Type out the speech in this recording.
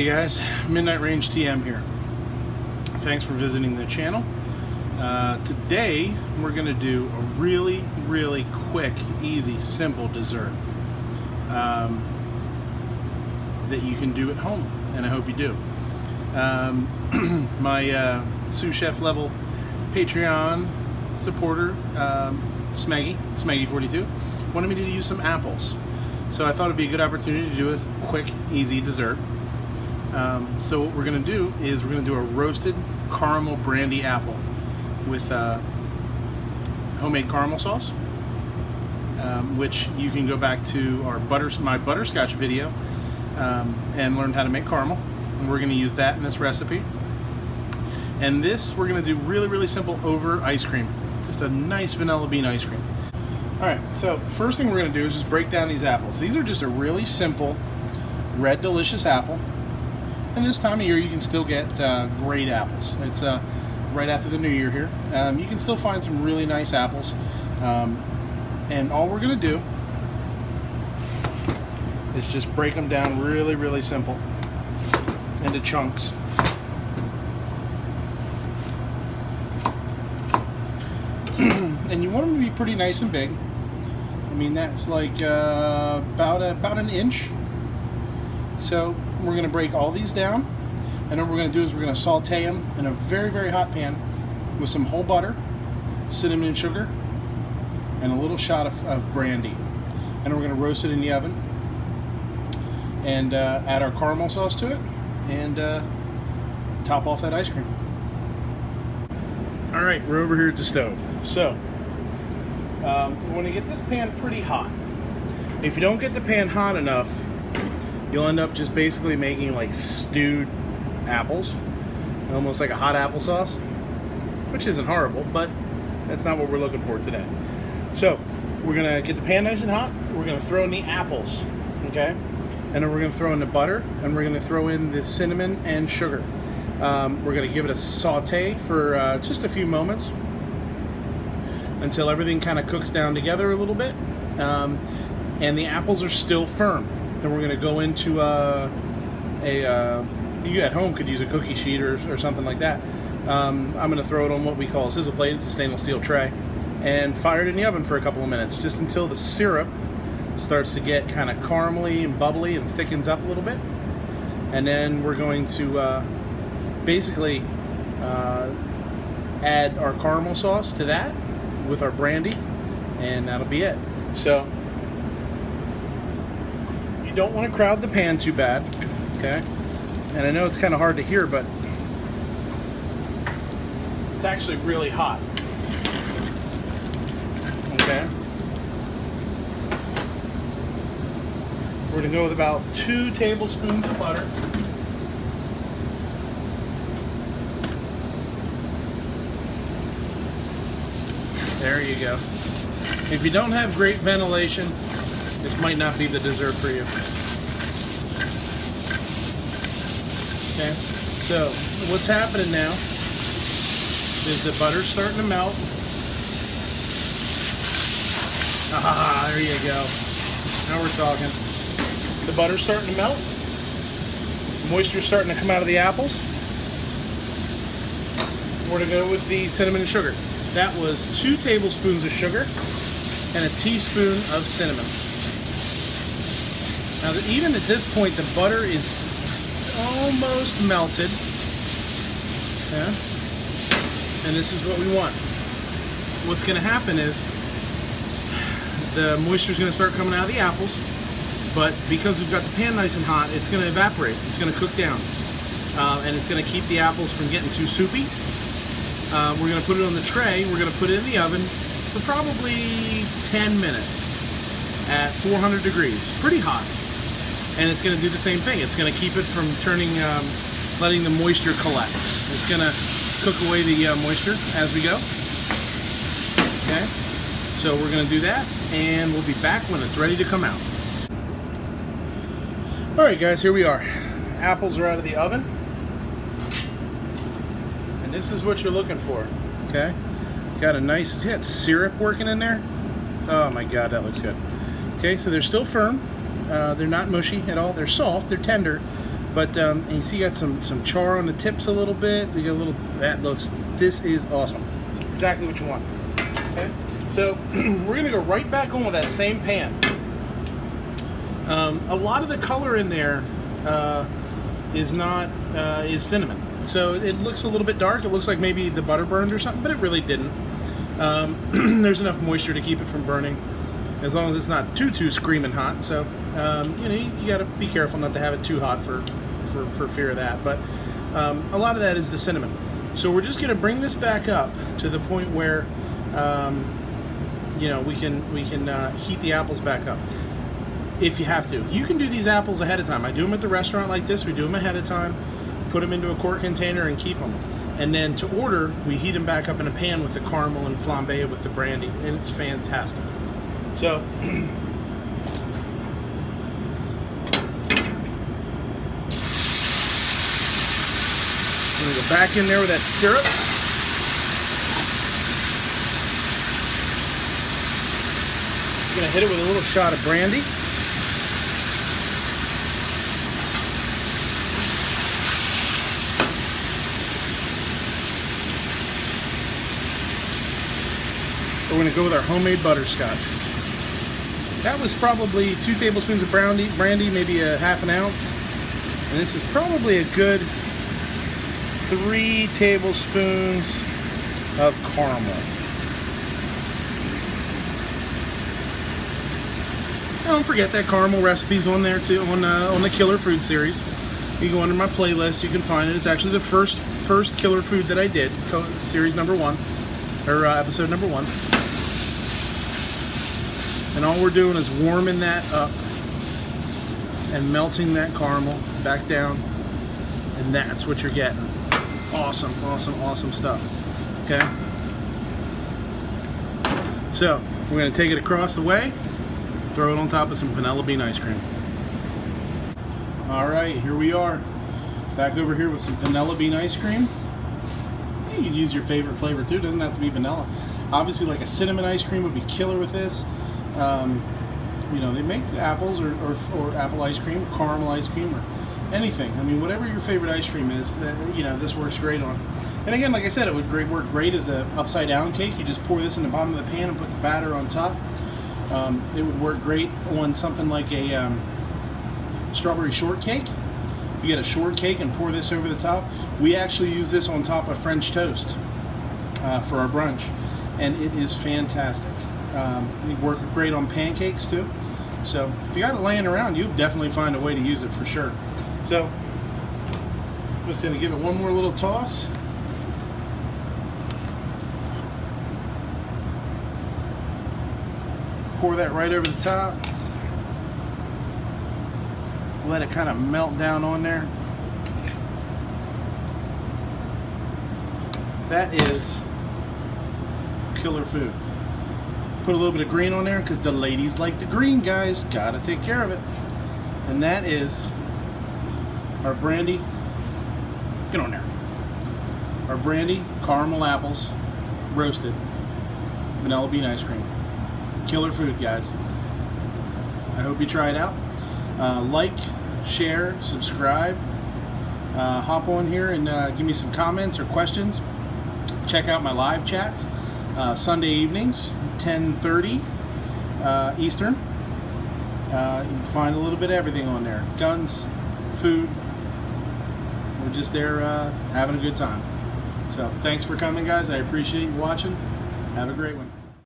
Hey guys, Midnight Range TM here. Thanks for visiting the channel. Today we're going to do a really quick, easy, simple dessert that you can do at home, and I hope you do. My sous chef level Patreon supporter, Smeggy42, wanted me to use some apples. So I thought it'd be a good opportunity to do a quick, easy dessert. So what we're going to do is we're going to do a roasted caramel brandy apple with homemade caramel sauce, which you can go back to my butterscotch video and learn how to make caramel. And we're going to use that in this recipe. And this we're going to do really simple over ice cream, just a nice vanilla bean ice cream. Alright, so first thing we're going to do is just break down these apples. These are just a really simple red delicious apple. And this time of year you can still get great apples. It's right after the new year here. You can still find some really nice apples. And all we're going to do is just break them down really simple into chunks. And you want them to be pretty nice and big. I mean, that's like about an inch. So we're going to break all these down, and then what we're going to do is we're going to saute them in a very hot pan with some whole butter, cinnamon and sugar, and a little shot of brandy. And we're going to roast it in the oven and add our caramel sauce to it and top off that ice cream. Alright, we're over here at the stove. So we want to get this pan pretty hot. If you don't get the pan hot enough, you'll end up just basically making like stewed apples, almost like a hot applesauce, which isn't horrible, but that's not what we're looking for today. So we're gonna get the pan nice and hot. We're gonna throw in the apples, okay, and then we're gonna throw in the butter, and we're gonna throw in the cinnamon and sugar. We're gonna give it a saute for just a few moments until everything kind of cooks down together a little bit, and the apples are still firm. Then we're going to go into you at home could use a cookie sheet or something like that. I'm going to throw it on what we call a sizzle plate. It's a stainless steel tray, and fire it in the oven for a couple of minutes, just until the syrup starts to get kind of caramely and bubbly and thickens up a little bit. And then we're going to basically add our caramel sauce to that with our brandy, and that'll be it. So you don't want to crowd the pan too bad, okay? And I know it's kind of hard to hear, but it's actually really hot, okay? We're going to go with about 2 tablespoons of butter. There you go. If you don't have great ventilation, this might not be the dessert for you. Okay, so what's happening now is the butter's starting to melt. Ah, there you go. Now we're talking. The butter's starting to melt. Moisture's starting to come out of the apples. We're going to go with the cinnamon and sugar. That was 2 tablespoons of sugar and a teaspoon of cinnamon. Now, even at this point, the butter is almost melted. Yeah? And this is what we want. What's going to happen is the moisture is going to start coming out of the apples, but because we've got the pan nice and hot, it's going to evaporate. It's going to cook down. And it's going to keep the apples from getting too soupy. We're going to put it on the tray. We're going to put it in the oven for probably 10 minutes at 400 degrees. Pretty hot. And it's going to do the same thing. It's going to keep it from turning, letting the moisture collect. It's going to cook away the moisture as we go. Okay? So we're going to do that, and we'll be back when it's ready to come out. Alright guys, here we are. Apples are out of the oven. And this is what you're looking for. Okay? Got a nice, see that syrup working in there? Oh my god, that looks good. Okay, so they're still firm. They're not mushy at all. They're soft, they're tender, But and you see, you got some char on the tips a little bit. We got a little. This is awesome. Exactly what you want. Okay. So we're gonna go right back on with that same pan. A lot of the color in there is cinnamon. So it looks a little bit dark. It looks like maybe the butter burned or something, but it really didn't. There's enough moisture to keep it from burning, as long as it's not too screaming hot. So you know, you got to be careful not to have it too hot for fear of that. But a lot of that is the cinnamon. So we're just going to bring this back up to the point where you know, we can heat the apples back up. If you have to, you can do these apples ahead of time. I do them at the restaurant like this. We do them ahead of time, put them into a quart container and keep them. And then to order, we heat them back up in a pan with the caramel and flambe with the brandy, and it's fantastic. So I'm gonna go back in there with that syrup. I'm gonna hit it with a little shot of brandy. We're going to go with our homemade butterscotch. That was probably 2 tablespoons of brandy, maybe a half an ounce. And this is probably a good 3 tablespoons of caramel. Don't forget that caramel recipe's on there too, on the Killer Food series. You go under my playlist, you can find it. It's actually the first Killer Food that I did, series number 1, or episode number 1. And all we're doing is warming that up and melting that caramel back down, and that's what you're getting. Awesome, awesome, awesome stuff. Okay? So, we're going to take it across the way, throw it on top of some vanilla bean ice cream. Alright, here we are. Back over here with some vanilla bean ice cream. You can use your favorite flavor too, it doesn't have to be vanilla. Obviously, like a cinnamon ice cream would be killer with this. You know, they make apples or apple ice cream, caramel ice cream, or anything. I mean, whatever your favorite ice cream is, that, you know, this works great on. And again, like I said, it would work great as an upside down cake. You just pour this in the bottom of the pan and put the batter on top. It would work great on something like a strawberry shortcake. You get a shortcake and pour this over the top. We actually use this on top of French toast for our brunch, and it is fantastic. It works great on pancakes too. So if you got it laying around, you definitely find a way to use it for sure. So I'm just going to give it one more little toss. Pour that right over the top. Let it kind of melt down on there. That is killer food. Put a little bit of green on there because the ladies like the green, guys. Gotta take care of it. And that is our brandy. Get on there. Our brandy caramel apples roasted vanilla bean ice cream. Killer food, guys. I hope you try it out. Like, share, subscribe. Hop on here and give me some comments or questions. Check out my live chats. Sunday evenings, 10:30 Eastern. You can find a little bit of everything on there. Guns, food. We're just there having a good time. So thanks for coming, guys. I appreciate you watching. Have a great one.